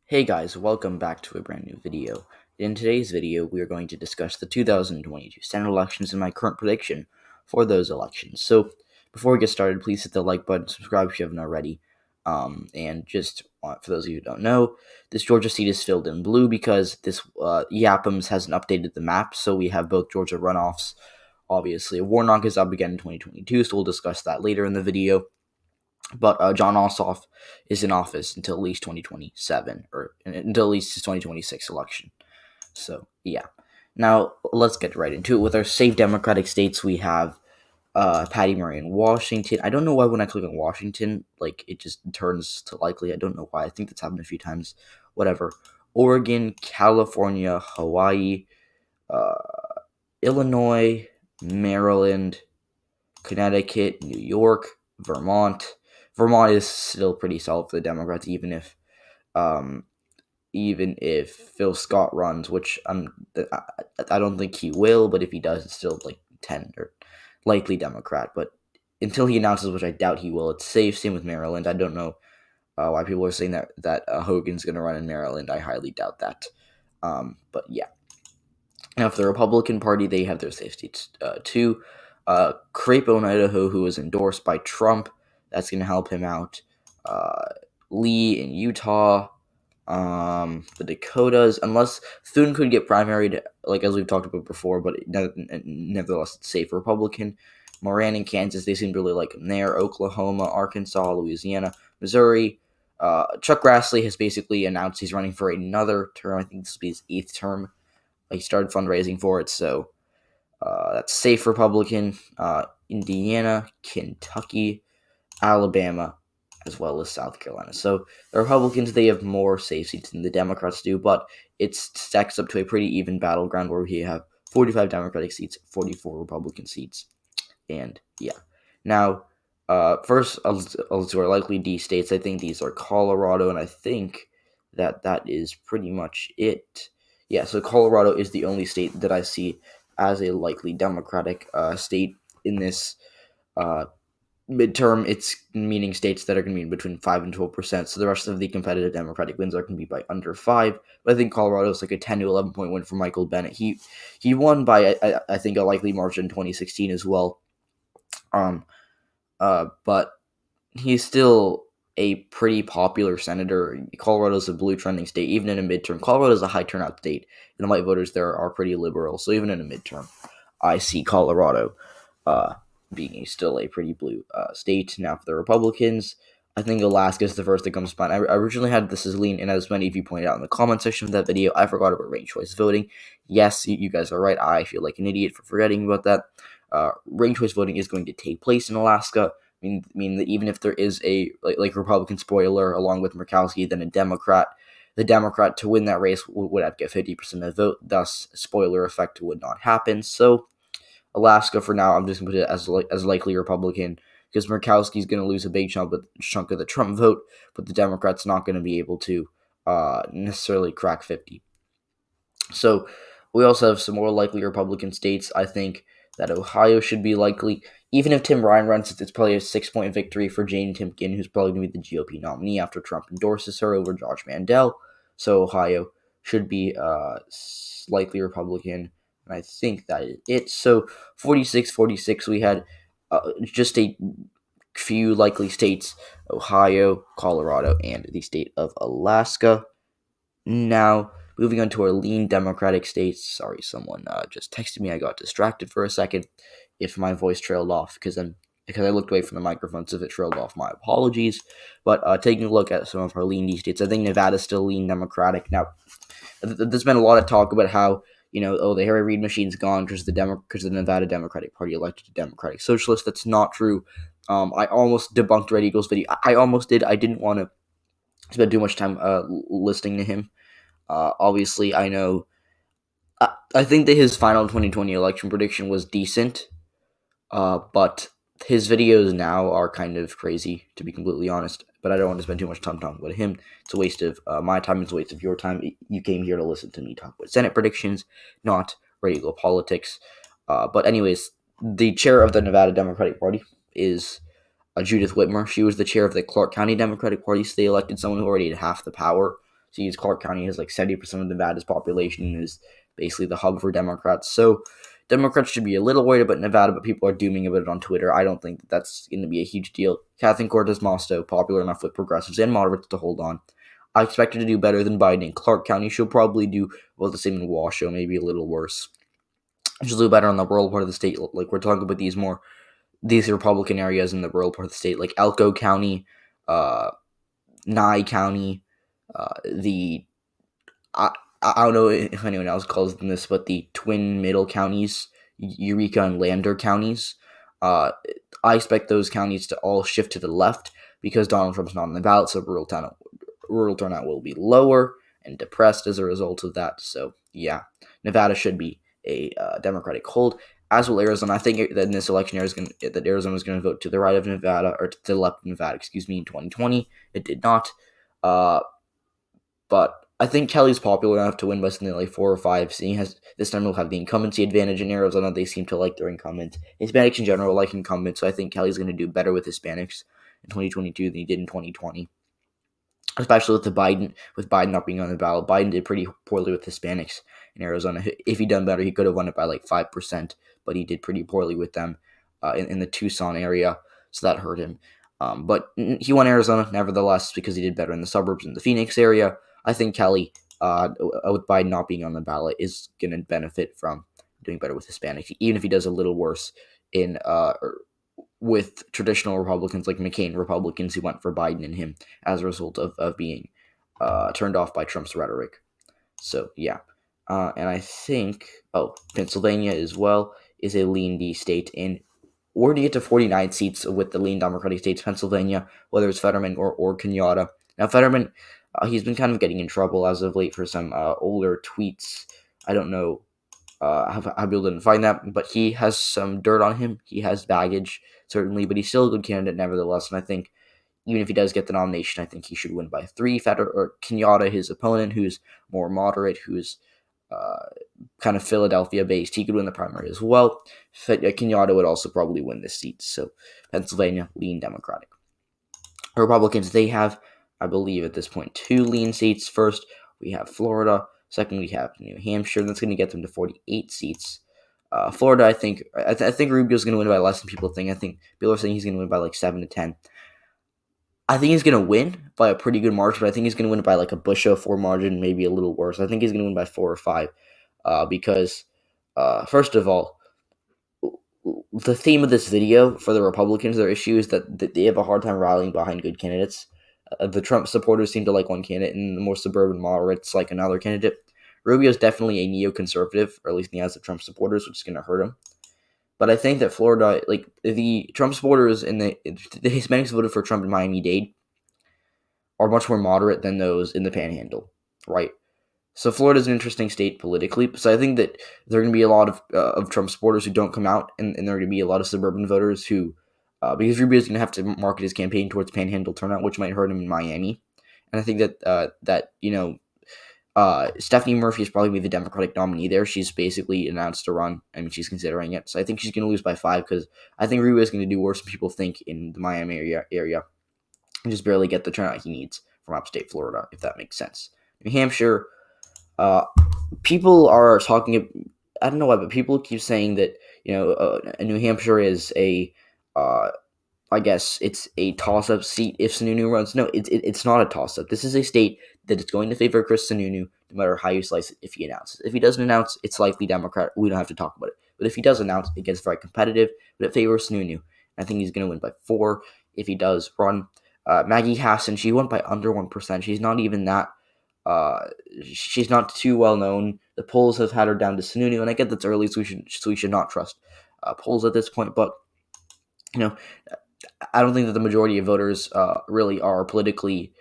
Hey guys, welcome back to a brand new video. In today's video, we are going to discuss the 2022 Senate elections and my current prediction for those elections. So, before we get started, please hit the like button, subscribe if you haven't already. And just for those of you who don't know, this Georgia seat is filled in blue because this Yapams hasn't updated the map, so we have both Georgia runoffs. Obviously, Warnock is up again in 2022, so we'll discuss that later in the video. But John Ossoff is in office until at least 2027, or until at least his 2026 election. So, yeah. Now, let's get right into it. With our safe Democratic states, we have Patty Murray in Washington. I don't know why when I click on Washington, it just turns to likely. I don't know why. I think that's happened a few times. Whatever. Oregon, California, Hawaii, uh, Illinois, Maryland, Connecticut, New York, Vermont. Vermont is still pretty solid for the Democrats, um, even if Phil Scott runs, which I don't think he will, but if he does, it's still like 10 or likely Democrat. But until he announces, which I doubt he will, it's safe. Same with Maryland. I don't know why people are saying that Hogan's going to run in Maryland. I highly doubt that. But yeah. Now, for the Republican Party, they have their safe states too. Crapo in Idaho, who was endorsed by Trump, that's going to help him out. Lee in Utah, the Dakotas, unless Thune could get primaried, like as we've talked about before, but nevertheless, it's safe Republican. Marianne in Kansas, they seem to really like him there. Oklahoma, Arkansas, Louisiana, Missouri. Chuck Grassley has basically announced he's running for another term. I think this will be his 8th term. He started fundraising for it, so that's safe Republican. Indiana, Kentucky, Alabama, as well as South Carolina. So the Republicans, they have more safe seats than the Democrats do, but it stacks up to a pretty even battleground where we have 45 Democratic seats, 44 Republican seats. And yeah. Now, first, I'll do our likely D states. I think these are Colorado, and I think that is pretty much it. Yeah, so Colorado is the only state that I see as a likely Democratic state in this midterm. It's meaning states that are going to be between 5 and 12%. So the rest of the competitive Democratic wins are going to be by under 5. But I think Colorado is like a 10 to 11 point win for Michael Bennet. He won by I think a likely margin in 2016 as well. But he's still a pretty popular senator. Colorado's a blue trending state, even in a midterm. Colorado's a high turnout state, and the white voters there are pretty liberal. So even in a midterm, I see Colorado being still a pretty blue state. Now for the Republicans, I think Alaska is the first that comes to mind. I originally had this as lean, and as many of you pointed out in the comment section of that video, I forgot about ranked choice voting. Yes, you guys are right. I feel like an idiot for forgetting about that. Ranked choice voting is going to take place in Alaska. Mean that even if there is a like Republican spoiler along with Murkowski, then the Democrat to win that race would have to get 50% of the vote. Thus, spoiler effect would not happen. So, Alaska for now, I'm just gonna put it as likely Republican because Murkowski's going to lose a big chunk of the Trump vote, but the Democrats not going to be able to necessarily crack 50. So, we also have some more likely Republican states. I think that Ohio should be likely. Even if Tim Ryan runs, it's probably a 6-point victory for Jane Timken, who's probably going to be the GOP nominee after Trump endorses her over Josh Mandel. So Ohio should be likely Republican, and I think that is it. So 46, we had just a few likely states: Ohio, Colorado, and the state of Alaska. Now, moving on to our lean Democratic states. Sorry, someone just texted me. I got distracted for a second. If my voice trailed off, because I looked away from the microphone, so if it trailed off, my apologies. But taking a look at some of our lean D states, I think Nevada's still lean Democratic. Now, there's been a lot of talk about how the Harry Reid machine's gone because the Nevada Democratic Party elected a Democratic Socialist. That's not true. I almost debunked Red Eagle's video. I almost did. I didn't want to spend too much time listening to him. Obviously, I know. I think that his final 2020 election prediction was decent, but his videos now are kind of crazy, to be completely honest. But I don't want to spend too much time talking about him. It's a waste of my time. It's a waste of your time. You came here to listen to me talk about Senate predictions, not regular politics. But anyways, the chair of the Nevada Democratic Party is Judith Whitmer. She was the chair of the Clark County Democratic Party, so they elected someone who already had half the power. See, Clark County has like 70% of Nevada's population and is basically the hub for Democrats. So Democrats should be a little worried about Nevada, but people are dooming about it on Twitter. I don't think that's going to be a huge deal. Kathleen Cortez Masto, popular enough with progressives and moderates to hold on. I expect her to do better than Biden in Clark County. She'll probably do well the same in Washoe, maybe a little worse. She'll do better on the rural part of the state. Like, we're talking about these Republican areas in the rural part of the state, like Elko County, Nye County, the I don't know if anyone else calls them this, but the twin middle counties, Eureka and Lander counties. I expect those counties to all shift to the left because Donald Trump's not on the ballot, so rural turnout will be lower and depressed as a result of that. So yeah, Nevada should be a Democratic hold, as will Arizona. I think that in this election, Arizona is going to vote to the right of Nevada, or to the left of Nevada, in 2020. It did not. But I think Kelly's popular enough to win by something like 4 or 5. Seeing as this time he'll have the incumbency advantage in Arizona, they seem to like their incumbents. Hispanics in general like incumbents, so I think Kelly's going to do better with Hispanics in 2022 than he did in 2020. Especially with Biden not being on the ballot. Biden did pretty poorly with Hispanics in Arizona. If he'd done better, he could have won it by like 5%, but he did pretty poorly with them in the Tucson area, so that hurt him. But he won Arizona, nevertheless, because he did better in the suburbs in the Phoenix area. I think Kelly, with Biden not being on the ballot, is going to benefit from doing better with Hispanics, even if he does a little worse with traditional Republicans like McCain Republicans who went for Biden and him as a result of being turned off by Trump's rhetoric. So, yeah. And I think, Pennsylvania as well is a lean D state, and we're to get to 49 seats with the lean Democratic states, Pennsylvania, whether it's Fetterman or Kenyatta. Now, Fetterman, he's been kind of getting in trouble as of late for some older tweets. I don't know how people didn't find that, but he has some dirt on him. He has baggage, certainly, but he's still a good candidate nevertheless, and I think even if he does get the nomination, I think he should win by 3. Kenyatta, his opponent, who's more moderate, who's kind of Philadelphia-based, he could win the primary as well. Kenyatta would also probably win this seat. So Pennsylvania, lean Democratic. Republicans, they have, I believe at this point, 2 lean seats. First, we have Florida. Second, we have New Hampshire. That's going to get them to 48 seats. Florida, I think Rubio's going to win by less than people think. I think people are saying he's going to win by like 7 to 10. I think he's going to win by a pretty good margin, but I think he's going to win by like a Bush 4 margin, maybe a little worse. I think he's going to win by 4 or 5 because, first of all, the theme of this video for the Republicans, their issue is that they have a hard time rallying behind good candidates. The Trump supporters seem to like one candidate, and the more suburban moderates like another candidate. Rubio's definitely a neoconservative, or at least in the eyes of Trump supporters, which is going to hurt him. But I think that Florida, like the Trump supporters and the Hispanics voted for Trump in Miami-Dade are much more moderate than those in the Panhandle, right? So Florida is an interesting state politically. So I think that there are going to be a lot of Trump supporters who don't come out, and there are going to be a lot of suburban voters who, because Rubio is going to have to market his campaign towards Panhandle turnout, which might hurt him in Miami. And I think that Stephanie Murphy is probably the Democratic nominee there. She's basically announced to run. I mean, she's considering it. So I think she's going to lose by 5 because I think Rubio is going to do worse than people think in the Miami area and just barely get the turnout he needs from upstate Florida, if that makes sense. New Hampshire, people are talking. I don't know why, but people keep saying that New Hampshire is I guess it's a toss-up seat if Sununu runs. No, it's not a toss-up. This is a state that is going to favor Chris Sununu no matter how you slice it if he announces. If he doesn't announce, it's likely Democrat. We don't have to talk about it. But if he does announce, it gets very competitive, but it favors Sununu. I think he's going to win by 4 if he does run. Maggie Hassan, she went by under 1%. She's not even that. She's not too well known. The polls have had her down to Sununu, and I get that's early, so we should not trust polls at this point. But I don't think that the majority of voters really are politically,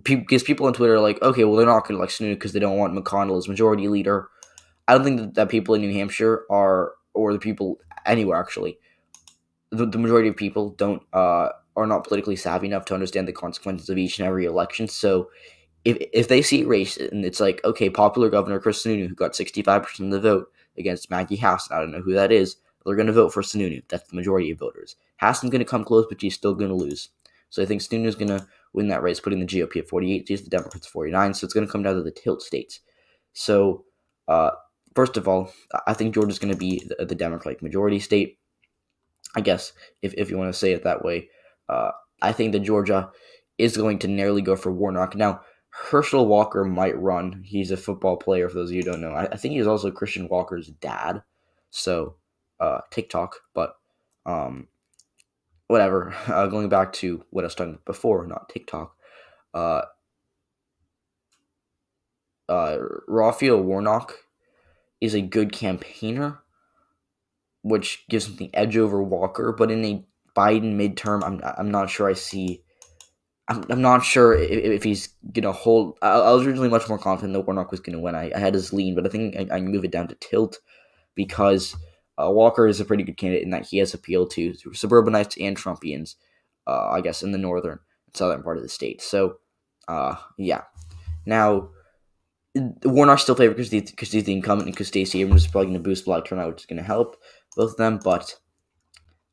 because people on Twitter are like, okay, well, they're not going to elect Sununu because they don't want McConnell as majority leader. I don't think that people in New Hampshire are, or the people anywhere actually, the majority of people are not politically savvy enough to understand the consequences of each and every election. So if they see a race and it's like, okay, popular Governor Chris Sununu, who got 65% of the vote against Maggie Hassan, I don't know who that is, they're going to vote for Sununu. That's the majority of voters. Hassan's going to come close, but she's still going to lose. So I think Sununu's going to win that race, putting the GOP at 48 seats, the Democrats at 49. So it's going to come down to the tilt states. So, first of all, I think Georgia's going to be the Democratic majority state. I guess if you want to say it that way. I think that Georgia is going to narrowly go for Warnock. Now, Herschel Walker might run. He's a football player, for those of you who don't know. I think he's also Christian Walker's dad. So, TikTok. But, whatever. Going back to what I was talking about before, not TikTok. Raphael Warnock is a good campaigner, which gives him the edge over Walker. But in a Biden midterm, I'm not sure I see. I'm not sure if he's gonna hold. I was originally much more confident that Warnock was gonna win. I had his lean, but I think I can move it down to tilt because Walker is a pretty good candidate in that he has appeal to suburbanites and Trumpians. I guess in the northern and southern part of the state. So, yeah. Now, Warnock's still favored because he's the incumbent and because Stacey Abrams is probably going to boost black turnout, which is going to help both of them. But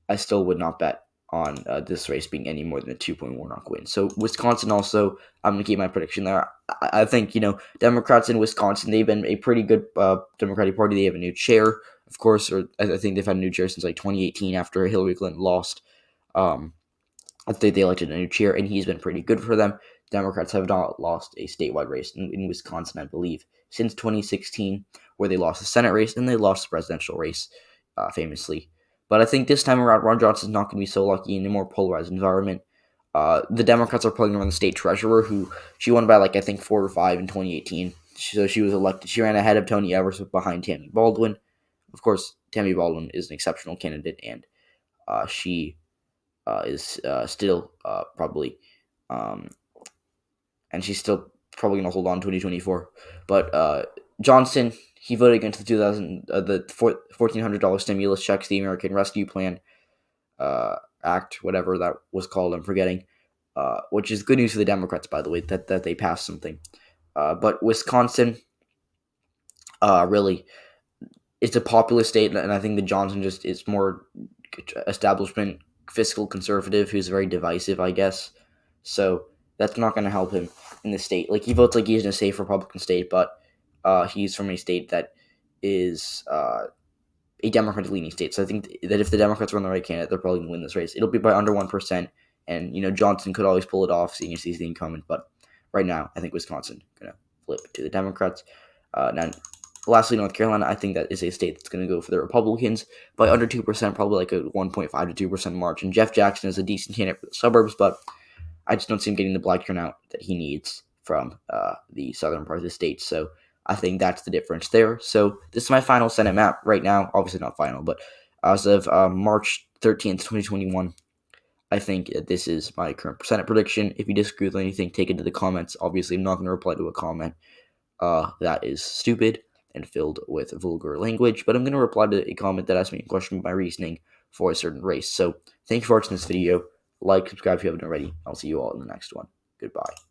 I still would not bet on this race being any more than a 2-point Warnock win. So Wisconsin also, I'm going to keep my prediction there. I think, Democrats in Wisconsin, they've been a pretty good Democratic Party. They have a new chair, of course, or I think they've had a new chair since like 2018 after Hillary Clinton lost. I think they elected a new chair, and he's been pretty good for them. Democrats have not lost a statewide race in Wisconsin, I believe, since 2016, where they lost the Senate race and they lost the presidential race, famously. But I think this time around, Ron Johnson's not going to be so lucky in a more polarized environment. The Democrats are probably going to run the state treasurer, who she won by I think 4 or 5 in 2018. So she was elected. She ran ahead of Tony Evers, but behind Tammy Baldwin. Of course, Tammy Baldwin is an exceptional candidate, and she is still probably, and she's still probably going to hold on 2024. But Johnson, he voted against the $1,400 stimulus checks, the American Rescue Plan Act, whatever that was called. I'm forgetting. Which is good news for the Democrats, by the way, that they passed something. But Wisconsin, really, it's a populist state, and I think that Johnson just is more establishment, fiscal conservative, who's very divisive, I guess. So that's not going to help him in the state. He votes like he's in a safe Republican state, but he's from a state that is a Democratic-leaning state. So I think that if the Democrats run the right candidate, they're probably going to win this race. It'll be by under 1%, and Johnson could always pull it off, seeing as he's the incumbent. But right now, I think Wisconsin going to flip to the Democrats. Now, lastly, North Carolina, I think that is a state that's going to go for the Republicans by under 2%, probably like a 1.5 to 2% margin. Jeff Jackson is a decent candidate for the suburbs, but I just don't see him getting the black turnout that he needs from the southern part of the state. So I think that's the difference there. So this is my final Senate map right now. Obviously not final, but as of March 13th, 2021, I think that this is my current Senate prediction. If you disagree with anything, take it to the comments. Obviously, I'm not going to reply to a comment that is stupid and filled with vulgar language, but I'm going to reply to a comment that asks me a question about my reasoning for a certain race. So thank you for watching this video. Like, subscribe if you haven't already. I'll see you all in the next one. Goodbye.